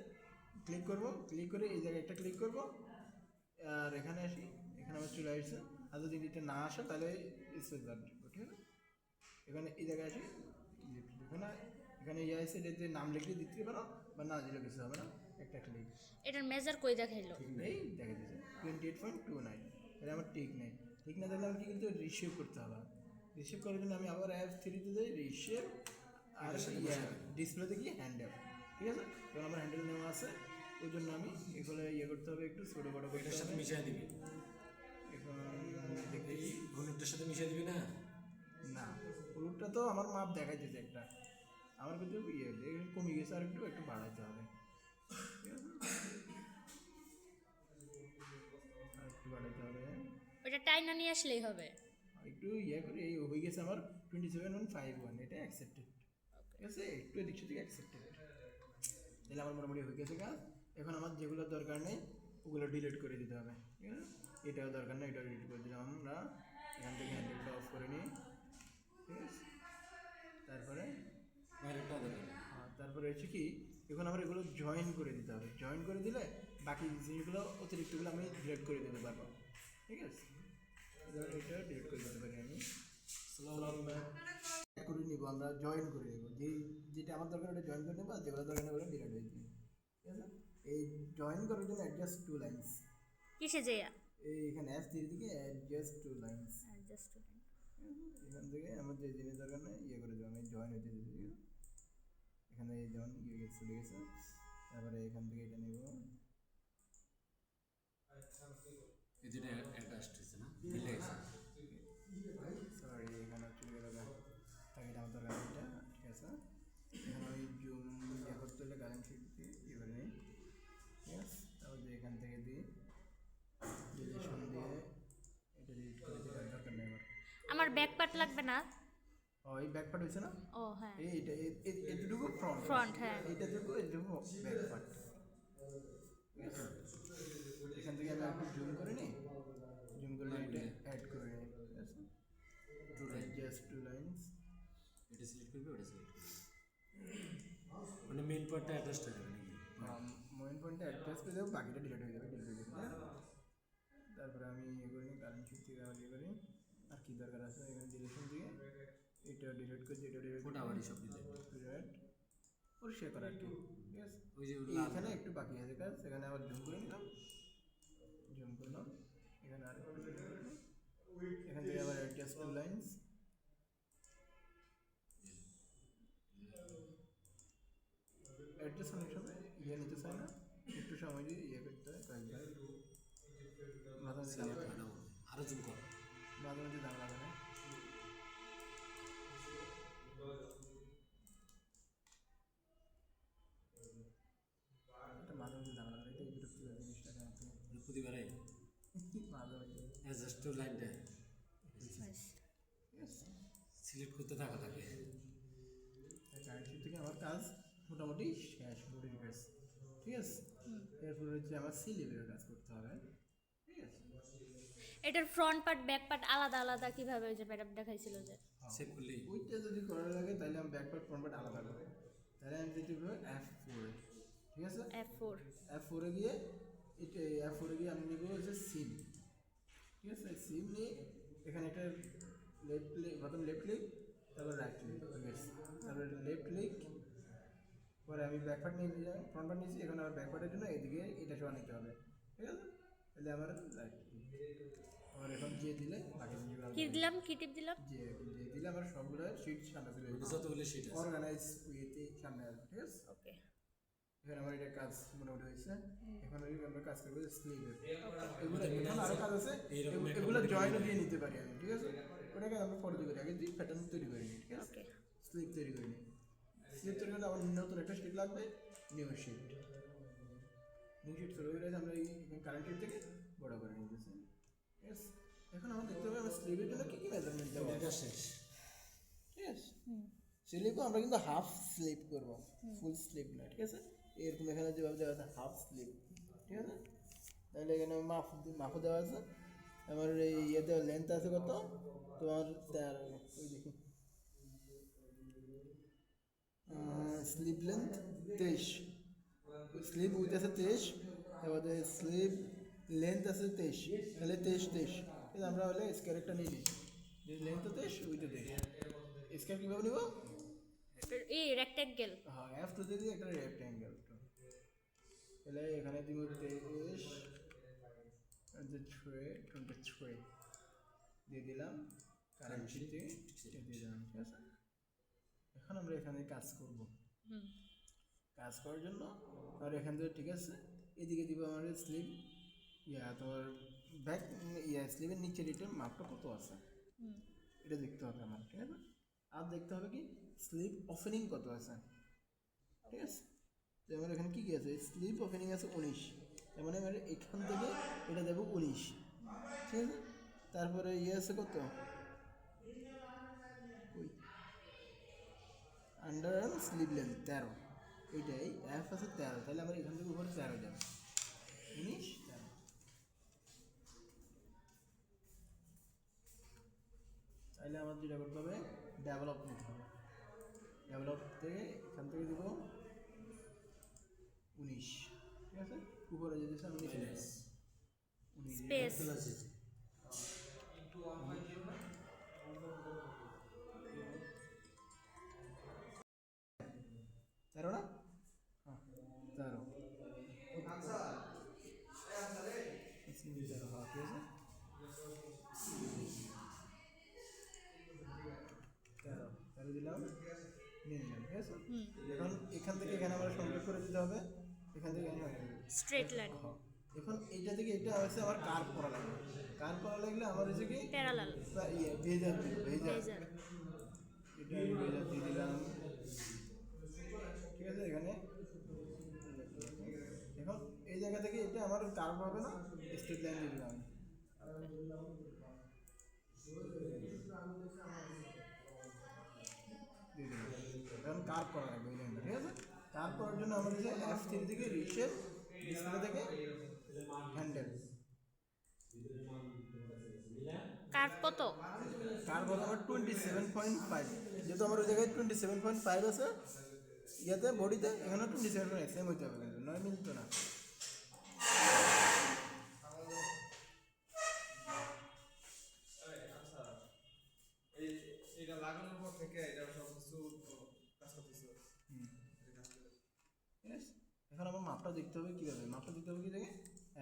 ক্লিক করবো। ক্লিক করে এই জায়গায় একটা ক্লিক করবো, আর এখানে আসি, এখানে আমার চলে আসছে। আর যদি এটা না আসে তাহলে স্পেস বার টিপবো। ঠিক আছে, এখানে এই জায়গায় আসি, এখানে এখানে ইয়ে আছে, এটাতে নাম লিখে দিতে পারো বা না দিলে কিছু হবে না। একটা ক্লিক, এটার মেজার কই দেখাইলো? এই দেখা দিচ্ছে 28.29। তাহলে আমার ঠিক নেই, ঠিক না থাকলে আমাকে কিন্তু রিসেভ করতে হবে। রিসেভ করার জন্য আমি আবার F3-তে যাই, রিসেভ, আর ডিসপ্লেতে গিয়ে হ্যান্ডেল। ঠিক আছে, কারণ আমার হ্যান্ডেল নেওয়া আছে, ওই জন্য আমি এগুলো ইয়ে করতে হবে, একটু ছোটো বড়ো করতে এটার সাথে হবে। মিশিয়ে দিবি, এখন দেখতে এই হলুদটার সাথে মিশিয়ে দিবি না? না, হলুদটা তো আমার মাপ দেখাইতেছে একটা, আমার কিন্তু ইয়ে কমে গেছে, আর একটু একটু বাড়াইতে হবে। ঠিক আছে, আর একটু বাড়াইতে হবে, ওটা টাইনা নিয়ে আসলেই হবে। একটু ইয়ে করে এই হয়ে গেছে আমার 27.51, এটা অ্যাকসেপ্টেড। ঠিক আছে, একটু এদিক সেদিক অ্যাকসেপ্টেড, তাহলে আমার মোটামুটি হয়ে গেছে কাজ। এখন আমার যেগুলো দরকার নেই ওগুলো ডিলিট করে দিতে হবে। ঠিক আছে, এটাও দরকার নেই, এটাও ডিলিট করে দিলাম। আমরা এখান থেকে হ্যান্ডেলটা অফ করে নিই। ঠিক আছে, তারপরে বাইরেটা দেবে। তারপরে হচ্ছে কি, এখন আমার এগুলো জয়েন করে দিতে হবে। জয়েন করে দিলে বাকি জিনিসগুলো অতিরিক্তগুলো আমি ডিলিট করে দিতে পারবো। ঠিক আছে, এবার এটা ডিলিট করে দিতে পারি আমি। করে নিব, আমরা জয়েন করে নেব, যেটা আমার দরকার ওটা জয়েন করে নেবো, আর যেগুলো দরকার নেই ওগুলো ডিলিট হয়ে যাবে। ঠিক আছে, এই জয়েন করার জন্য অ্যাডজাস্ট 2 লাইন্স, কিসে যেয়া? এই এখানে F3 দিকে অ্যাডজাস্ট 2 লাইন্স, অ্যাডজাস্ট এখান থেকে আমার যে জিনিস দরকার নেই ইয়ে করে দেবো, আমি জয়েন হইতে দিতে। এখানে যেমন ইয়ে চলে গেছে, তারপরে এখান থেকে এটা নেব। এই যেটা একটা আসতেছে না, মিলে গেছে। সরি, এখানে চলে গেল, তাকে এটা আমার দরকার নেই এটা। ঠিক আছে, এখানে ওই জুম ইয়ে করতে হলে কারেন্ট শিট দিয়ে ইয়ে করে নিই। ঠিক আছে, তারপর এখান থেকে দিই ডিলিশন দিয়ে এটা ডিলিট করে দিলে দরকার নেই আমার। আমার ব্যাক পার্ট লাগবে না? এই ব্যাক পার্ট হয়েছে না, ও হ্যাঁ, এইটা এতটুকু ফ্রন্ট, হ্যাঁ। এইটাটুকু এটুকু ব্যাক পার্ট। এখান থেকে আমি একটু জুম করে নিই, জুম করে এটা অ্যাড করে নিই। ঠিক আছে, just two lines. এটা সিলেক্ট করবে ওটা সিলেক্ট করবে মানে মেইন পার্টটা অ্যাড্রেসটা যাবে নাকি মেইন পয়েন্টে অ্যাড্রেস করে দেবো, বাকিটা ডিলিট হয়ে যাবে, ডিলিট হয়ে যাবে, হ্যাঁ? তারপরে আমি ইয়ে করি কারেন্ট শিট থেকে আবার ইয়ে করি, আর কি দরকার আছে এখানে ডিলিশন দিয়ে এটা ডিলিট করে এটা ডিলিট ওটা আবার সব দিতে ডিলিট পরিষ্কার করা আর কি, ঠিক আছে? ওই যে এখানে একটু বাকি আছে কাজ, সেখানে আবার জুম করে নিলাম, জুম করলাম, এখানে আর একটু zoom করে নিলাম। এখান থেকে আবার অ্যাডজাস্ট টু লাইনস, অ্যাডজাস্ট অনেক সময় ইয়ে নিতে চায় না, একটু সময় দিয়ে ইয়ে করতে হয় কয়েকবার, মাঝে মাঝে ঝামেলা হয় না, আরো জুম কর মাঝে মাঝে ঝামেলা হয় না। এটা মাঝে মাঝে ঝামেলা হয়, এটা বিরক্তি লাগে জিনিসটা আমাকে। প্রতিবারে মাঝে মাঝে অ্যাডজাস্ট টু লাইনটা ব্যাস। সিলেক্ট করতে থাকা থাকে কারেন্ট শিট থেকে আমার কাজ মোটামুটি শেষ, বডির কাজ, ঠিক আছে? এরপর হচ্ছে আমার সি লেভেলের কাজ করতে হবে, ঠিক আছে? এটার ফ্রন্ট পার্ট ব্যাক পার্ট আলাদা আলাদা কিভাবে ওই যে ম্যাডাম দেখাইছিল যে সেভ করলেই ওইটা যদি করার লাগে তাহলে আমি ব্যাক পার্ট ফ্রন্ট পার্ট আলাদা করবো, তাহলে আমি যেতে হবে F4, ঠিক আছে? F4 F4 এ গিয়ে এটা F4 এ গিয়ে আমি নিব হচ্ছে সিম, ঠিক আছে? সিম নিয়ে এখানে একটা লেফট ক্লিক, প্রথম লেফট ক্লিক, তারপর রাইট ক্লিক, ঠিক আছে? তারপরে লেফট ক্লিক, পরে আমি ব্যাক পার্ট নিয়ে নিলাম, ফ্রন্ট পার্ট নিয়েছি, এখন আমার ব্যাক পার্টের জন্য এদিকে এটা সহ নিতে হবে, ঠিক আছে? তাহলে আমার রাইট ক্লিক, আমার এখন যে দিলে বাকি জিনিসগুলো কি দিলাম, কি টিপ দিলাম? যে দিলে আমার সবগুলো শিট সামনে চলে ওটা যাবে, যতগুলো শিট আছে অর্গানাইজ ওয়েতে সামনে আসবে, ঠিক আছে? ওকে এখানে আমার এটা কাজ মোটামুটি হয়েছে, এখন আমরা কাজ করবো স্লিভের, এগুলো এখন আরও কাজ আছে, এগুলো জয়েন্ট দিয়ে নিতে পারি আমি, ঠিক আছে? ওটাকে আমরা পরে করি, আগে দিই প্যাটার্ন তৈরি করে নিই, ঠিক আছে? ওকে স্লিপ তৈরি করে নিই, স্লিপ তৈরি করলে আমার নতুন একটা শিট লাগবে, নিউ শিট, নিউ শিট তৈরি করে আমরা এই কারেন্ট শিট থেকে বড় করে নিতেছি, ঠিক আছে? এখন আমার দেখতে হবে আমার স্লিভের জন্য কী কী মেজারমেন্ট দেওয়া এটা শেষ ঠিক আছে? স্লিপও আমরা কিন্তু হাফ স্লিপ করব, ফুল স্লিপ না, ঠিক আছে? এরকম এখানে যেভাবে দেওয়া আছে হাফ স্লিপ, ঠিক আছে? তাহলে এখানে মাপও দেওয়া আছে, আমার এই ইয়ে দেওয়া লেন্থ আছে কত তোমার 13, ওই দেখি স্লিপ লেন্থ 23, স্লিপ উইথ আছে 23, তারপরে স্লিপ লেন্থ আছে 23, তাহলে 23 কিন্তু আমরা হলে স্কোয়ার একটা নিয়ে নিই, যে লেন্থ 23 উইথ 23, স্কোয়ার কীভাবে নিব? এই রেক্ট্যাঙ্গেল হ্যাঁ এফ টু দিয়ে একটা রেক্ট্যাঙ্গেল, তাহলে এখানে দিব 23 23 দিয়ে দিলাম, কারেন্ট শিটে দিয়ে দিলাম, ঠিক আছে? এখন আমরা এখানে কাজ করব, কাজ করার জন্য আর এখান থেকে, ঠিক আছে, এদিকে দিব আমাদের স্লিপ, তোমার ব্যাক স্লিপের নিচে এটার মাপটা কত আছে এটা দেখতে হবে আমার, ঠিক আছে? আর দেখতে হবে কি স্লিপ ওপেনিং কত আছে, ঠিক আছে? যেমন এখানে কী কী আছে, স্লিপ ওপেনিং আছে 19, তার মানে আমার এখান থেকে এটা দেবো 19, ঠিক আছে? তারপরে ইয়ে আছে কত, ওই আন্ডার আর্ম স্লিপ লেন্থ 13, এইটাই এফ আছে 13, তাহলে আমার এখান থেকে উপরে 13 যাবে, 19 13, তাহলে আমার যেটা করতে হবে ডেভেলপ নিতে হবে, ডেভেলপ থেকে এখান থেকে দেবো 19, ঠিক আছে? উপরে যেতে আমি নিচে নেব 19, স্পেস তেরো না, হ্যাঁ 13, ঠিক আছে? 13 দিলাম, নিয়ে নিলাম, ঠিক আছে? এখন এখান থেকে এখানে আমরা সংযোগ করে দিতে হবে, এখান থেকে স্ট্রেট লাইন এখন এইটা থেকে এটা হচ্ছে আমার কার্ভ করা লাগবে, কার্ভ করা লাগলে আমার হচ্ছে কি প্যারালাল ইয়ে ভেজার লেজার এটা আমি ভেজার দিয়ে দিলাম, ঠিক আছে? এখানে এখন এই জায়গা থেকে এটা আমার কার্ভ হবে না, স্ট্রেট লাইন দিয়ে দিলাম, এখন কার্ভ করা লাগবে এই লাইনটা, ঠিক আছে? কার্ভ করার জন্য আমাদের যে F3 থেকে রিশেপ, ডিসপ্লে থেকে হ্যান্ডেল, কার্ভ কত কার বলো আমার 27.5, যেহেতু আমার ওই জায়গায় 27.5 আছে ইয়াতে বডিতে, এখানে 27.5 সেম হইতে হবে, কিন্তু নয় মিলতো না। এটা লাগানোর পর থেকে এটা সব কিছু কাজ করতেছে। ঠিক আছে, এখন আমার মাপটা দেখতে হবে কীভাবে, মাপটা দেখতে হবে কি থেকে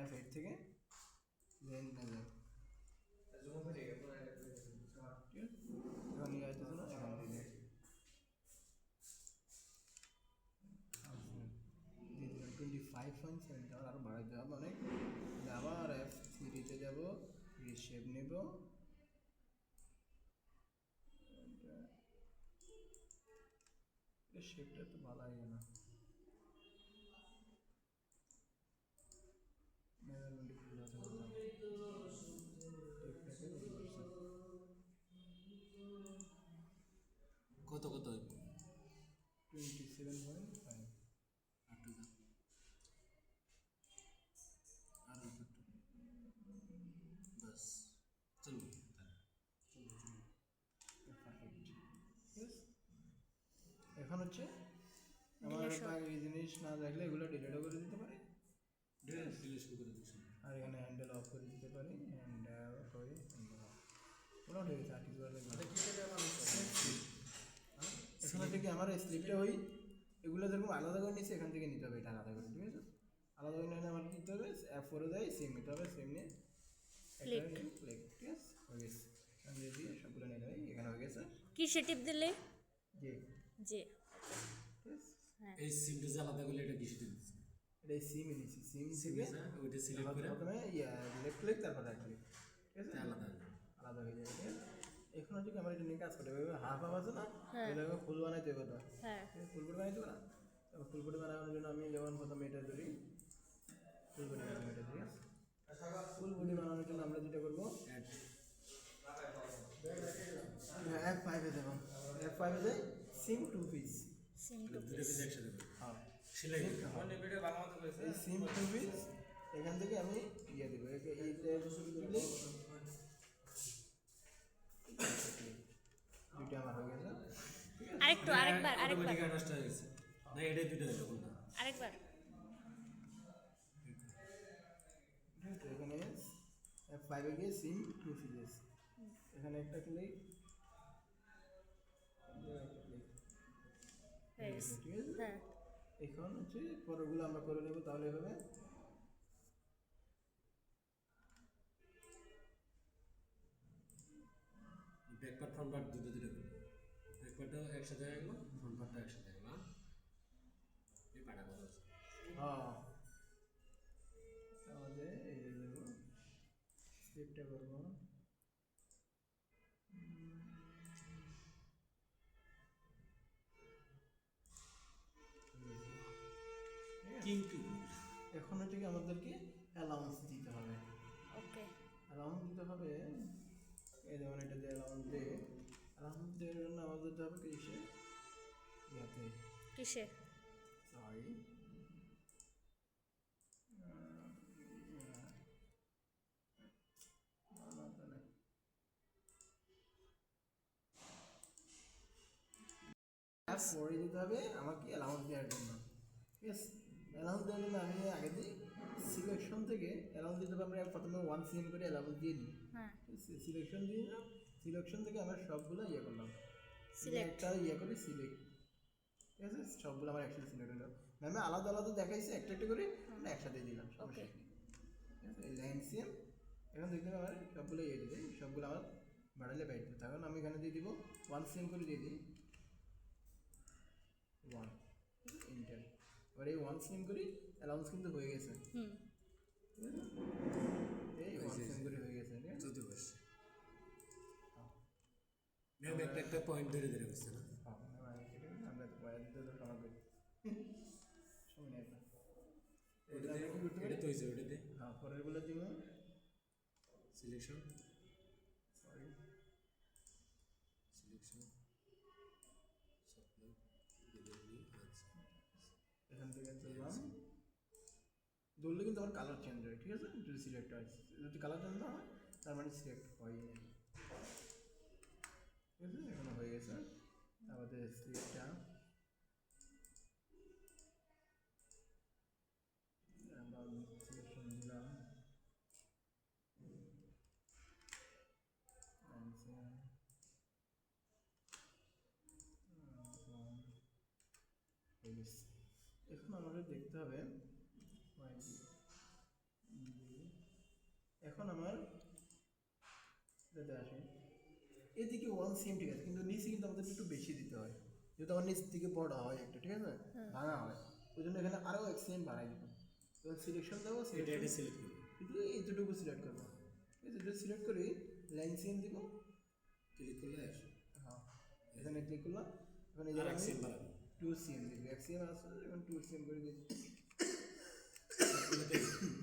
F8 থেকে দেন না যায়, ঠিক আছে, এখন ইয়ে আইতেছে না, এখন দিয়ে দিই। দিয়ে দিলাম 25.7, আবার আরও বাড়াইতে হবে অনেক। আবার F3-তে যাবো, শেপ নেব, শেপটা তো ভালো হয় না, কত কত হইব? 27.5। একটু দাও। আর একটু। বাস চলুন এখন হচ্ছে আমার এই জিনিস না দেখলে এগুলো ডিলিটও করে দিতে পারি, ডিলিট শুরু করে দিচ্ছি। আর এখানে হ্যান্ডেল অফ করে দিতে পারি, হ্যান্ডেল করে ওটা ঠিক আছে, আর কিছু করা লাগবে না। এখানে থেকে আমার স্লিপটা হই, এগুলো যেরকম আলাদা করে নিচ্ছে এখান থেকে নিতে হবে, এটা আলাদা করে, ঠিক আছে, আলাদা করে নিলে আমার কী নিতে হবে, F4-এ দেয় সেম নিতে হবে, সেম নিয়ে ক্লিক, ঠিক আছে, হয়ে গেছে। আমি দিয়ে সবগুলো নিয়ে নেবে, এখানে হয়ে গেছে, কি সে টিপ দিলে? যে যে ঠিক আছে, এই সিমটা যে আলাদা করলে এটা কিসে দিচ্ছে? এটা সিম এনেছি, সিম থেকে ওইটা সিলেক্ট করে প্রথমে লেফট ক্লিক, তারপর রাইট ক্লিক, ঠিক আছে, আলাদা হয়ে যাবে। আলাদা হয়ে যাবে, ঠিক আছে। এখন হচ্ছে কি আমার এটা নিয়ে কাজ করতে হবে, হাফ হাফ আছে না, হ্যাঁ। এটাকে ফুল বানাইতে হবে, তো হ্যাঁ ফুল বডি বানাইতে হবে না, তারপর ফুল বডি বানানোর জন্য আমি যেমন প্রথমে এটা ধরি, ফুল বডি বানাবো এটা, ঠিক আছে। ফুল বডি বানানোর জন্য আমরা যেটা করবো, অ্যাড F5-এ দেবো, F5-এ দেয় সিম 2 পিস, সিম দুটো পিস একসাথে করে হ্যাঁ, সেলাই করে। আমার ভিডিও ভালো মতো করেছে। এই সিম 2 পিস এখান থেকে আমি ইয়ে দেবো, এইটা শুরু করলে দুইটা আমার হয়ে গেছে, আরেকবার অটোমেটিক অ্যাডজাস্ট হয়ে গেছে। না এটাই দুটো হলো কোনটা? আরেকবার তো এখানে F5-এ গিয়ে সিম 2 পিস, এখানে একটা ক্লিক, হয়ে গেছে। ঠিক আছে। হ্যাঁ এখন হচ্ছে পরেরগুলো আমরা করে নেবো, তাহলে এভাবে ব্যাক পার্ট ফ্রন্ট পার্ট দুটো দুটো করে ব্যাক পার্টও একসাথে হয়ে গেলো, ফ্রন্ট পার্টটা একসাথে হয়ে গেলো। এই পাটা কথা আছে। হ্যাঁ, তাহলে এই যে দেবো, স্লিপটা করবো, কিন্তু এখন হচ্ছে কি আমাদেরকে অ্যালাউন্স দিতে হবে, ওকে অ্যালাউন্স দিতে হবে, এই যেমন এটা দিয়ে অ্যালাউন্স দিয়ে, অ্যালাউন্স দেওয়ার জন্য আমাদের দিতে হবে কিসে, ইয়াতে, কিসে? সরি, F4-এ দিতে হবে আমাকে অ্যালাউন্স দেওয়ার জন্য, ঠিক আছে। অ্যালাউন্স দেওয়ার জন্য আমি আগে দিই সিলেকশন থেকে অ্যালাউন্স দিতে হবে, আমরা প্রথমে 1 সিএম করে অ্যালাউন্স দিয়ে দিই, হ্যাঁ সিলেকশন দিয়ে দিলাম, সিলেকশন থেকে আমরা সবগুলো ইয়ে করলাম, Select. একটা ইয়ে করি সিলেক্ট, ঠিক আছে, সবগুলো আমার একসাথে সিলেক্ট হলো, ম্যামে আলাদা আলাদা দেখাইছে, একটা একটা করে আমরা একসাথে দিলাম, সমস্যা Okay. নেই, ঠিক আছে। এই লাইন সিএম এখন দেখতে হবে আমার সবগুলো ইয়ে দিতে, সবগুলো আমার বাড়ালে বাইট দিতে, এখন আমি এখানে দিয়ে দিব 1 সিএম করে দিয়ে দিই, 1 ইন্টার, এবার এই 1 সিএম করি অ্যালাউন্স কিন্তু হয়ে গেছে, হুম এই 1 সিএম করে হয়ে গেছে, ঠিক আছে। চলতে পারছে। ম্যাম একটা একটা পয়েন্ট ধরে ধরে বসছে না? হ্যাঁ, আমরা তো বাইরে দিতে তো কামাল করি, সময় নেই তো। এটা আমরা কি করতে পারি? এটা তো হয়েছে ওটাতে হ্যাঁ, পরেরগুলো দিব, selection sorry, selection supply delivery এখান থেকে ধরলাম, ধরলে কিন্তু আমার কালার চেঞ্জ হয়, ঠিক আছে, যদি সিলেক্ট হয়, যদি কালার চেঞ্জ না হয় তার মানে সিলেক্ট হয়, ঠিক আছে, এখানে হয়ে গেছে। আমাদের স্লিপটা আমরা সিলেকশন দিলাম, এখন আমাদের দেখতে হবে এখন আমার যাতে আসে এদিকে 1 সেম ঠিক আছে, কিন্তু নিচে কিন্তু আমাদের একটু বেশি দিতে হয়, যেহেতু আমার নিচ থেকে বড় হয় একটা, ঠিক আছে, ভাঙা হয়, ওই জন্য এখানে আরও 1 সেম বাড়াই দিব। এবার সিলেকশন দেবো, এটা এটা সিলেক্ট করবো, শুধু এইটুকু সিলেক্ট করবো, ঠিক আছে, এটা সিলেক্ট করি, লাইন সেম দিব, ক্লিক করলে আসে। হ্যাঁ এখানে ক্লিক করলাম, এখন এই আর এক জায়গায় সেম বাড়াবো, 2 সেম দিব, 1 সেম আছে এখন 2 সেম করে দিচ্ছি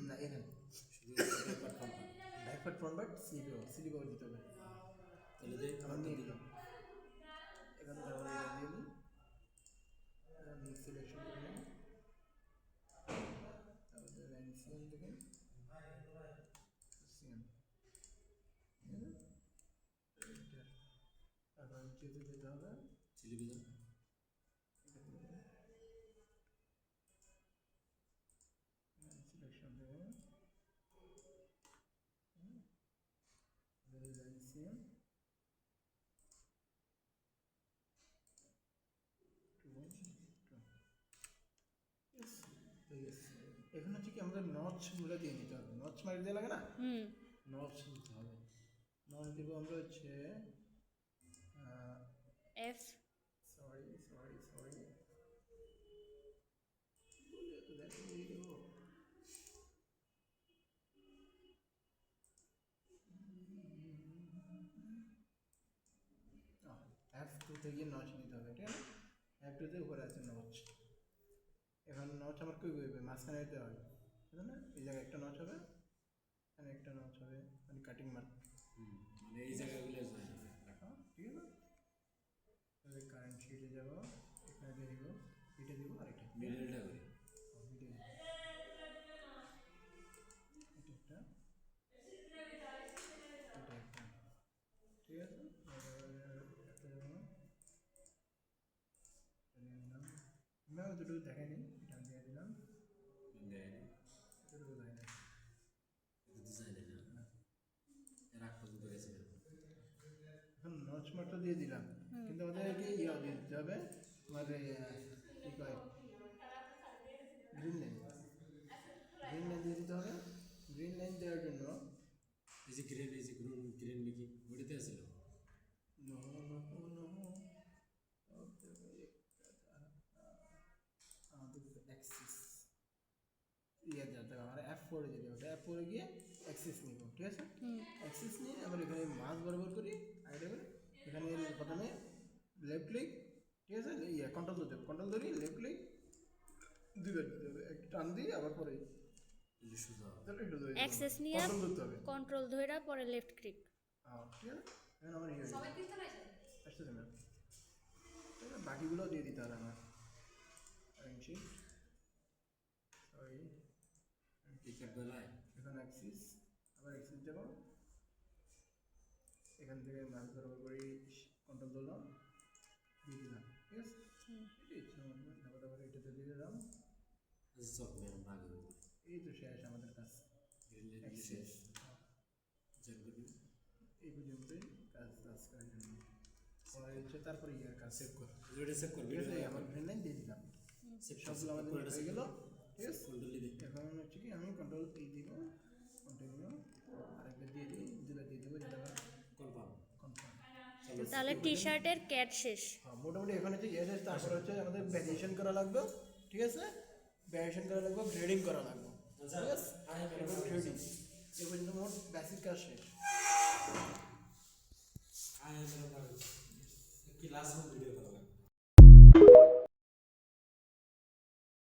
না এখানে শুধু backward front part. Backward front but CD power দিতে হবে, তাহলে যে আমার নিয়ে দিলাম, এখানে তারপরে এটা দিয়ে নিই, আমি সিলেকশন করে নিই, তারপরে লাইন সেম দেখেন সেম, তারপর নিচেতে যেতে হবে, টেলিভিশন সিলেকশন দেবে, লাইন সেম, এখন হচ্ছে কি আমাদের নচগুলো দিয়ে নিতে হবে, নচ মারি দিয়ে লাগে না, নচ দিতে হবে, নচ দিব আমরা হচ্ছে এফ সরি F2 থেকে নচ নিতে হবে, ঠিক আছে, F2 তে উপরে আছে নচ, এখন নচ আমার কই করবে মাঝখানে দিতে হবে, বুঝলেন না, এই জায়গায় একটা নচ হবে, এখানে একটা নচ হবে, মানে কাটিং মার্ক, মানে এই জায়গাগুলো জয়েন হবে। ঠিক আছে, তাহলে কারেন্ট শিটে যাবো, এখানে দিয়ে দিব, এটা দিব আর এটা মিডলটা করি, এটা একটা, ঠিক আছে, আমি দুটো দেখাই নিই, এটা আমি দিয়ে দিলাম, দুটো দেখাই না, ডিজাইন না এর আগ পর্যন্ত গেছে। এখন নচ মাত্র দিয়ে দিলাম, কিন্তু আমাদেরকে ইয়ে দিয়ে দিতে হবে, আমাদের কী কয় গ্রিন লাইন দিয়ে দিতে হবে, গ্রিন লাইন দেওয়ার জন্য এই যে গ্রিন বিকি ওইটাতে আছিল অ্যাক্সিস ইয়ে যাতে আমরা F4 যেতে হবে, F4 গিয়ে অ্যাক্সিস নিব, ঠিক আছে, অ্যাক্সিস নিয়ে আমরা এখানে মাছ বরাবর করি, এখানে প্রথমে লেফট ক্লিক, ঠিক আছে, ইয়ে কন্ট্রোল ধরি লেফট ক্লিক দুইবার দিতে হবে, একটু টান দিয়ে আবার পরে অ্যাক্সেস নিয়ে কন্ট্রোল ধরতে হবে, কন্ট্রোল ধইরা পরে লেফট ক্লিক। হ্যাঁ ঠিক আছে, এখন আমার ইয়ে আসতেছে না, বাকিগুলো দিয়ে দিতে হবে আমার, সরি টিকেট বেলায় এখন অ্যাক্সিস, আবার অ্যাক্সিস যাব, এখান থেকে মাছ বরাবর করে কন্ট্রোল ধরলাম, দিয়ে দিলাম, ঠিক আছে, এটা ইচ্ছা মতো তারপর এটাতে দিয়ে দিলাম, সব ম্যাম আগে এই তো শেষ আমাদের কাজ, অ্যাক্সিস এই পর্যন্তই কাজ করার জন্য, পরে হচ্ছে তারপরে ইয়ার কাজ সেভ কর, ভিডিওটা সেভ কর, ঠিক আছে, আমার গ্রিন লাইন দিয়ে দিলাম, সবগুলো আমাদের হয়ে গেল, ঠিক আছে, কন্ট্রোল দিবি এখন হচ্ছে কি আমি কন্ট্রোল এই দিব, কন্টিনিউ আরেকটা দিয়ে দিই, যেটা দিয়ে দেবো যেটা কনফার্ম। কনফার্ম, তাহলে টি শার্টের ক্যাট শেষ। হ্যাঁ মোটামুটি এখানে হচ্ছে ইয়ে শেষ, তারপর হচ্ছে আমাদের ভ্যারিয়েশন করা লাগবে, ঠিক আছে, ভ্যারিয়েশন করা লাগবে, গ্রেডিং করা লাগবে, ঠিক আছে, গ্রেডিং এই পর্যন্ত মোট বেসিক কাজ শেষ।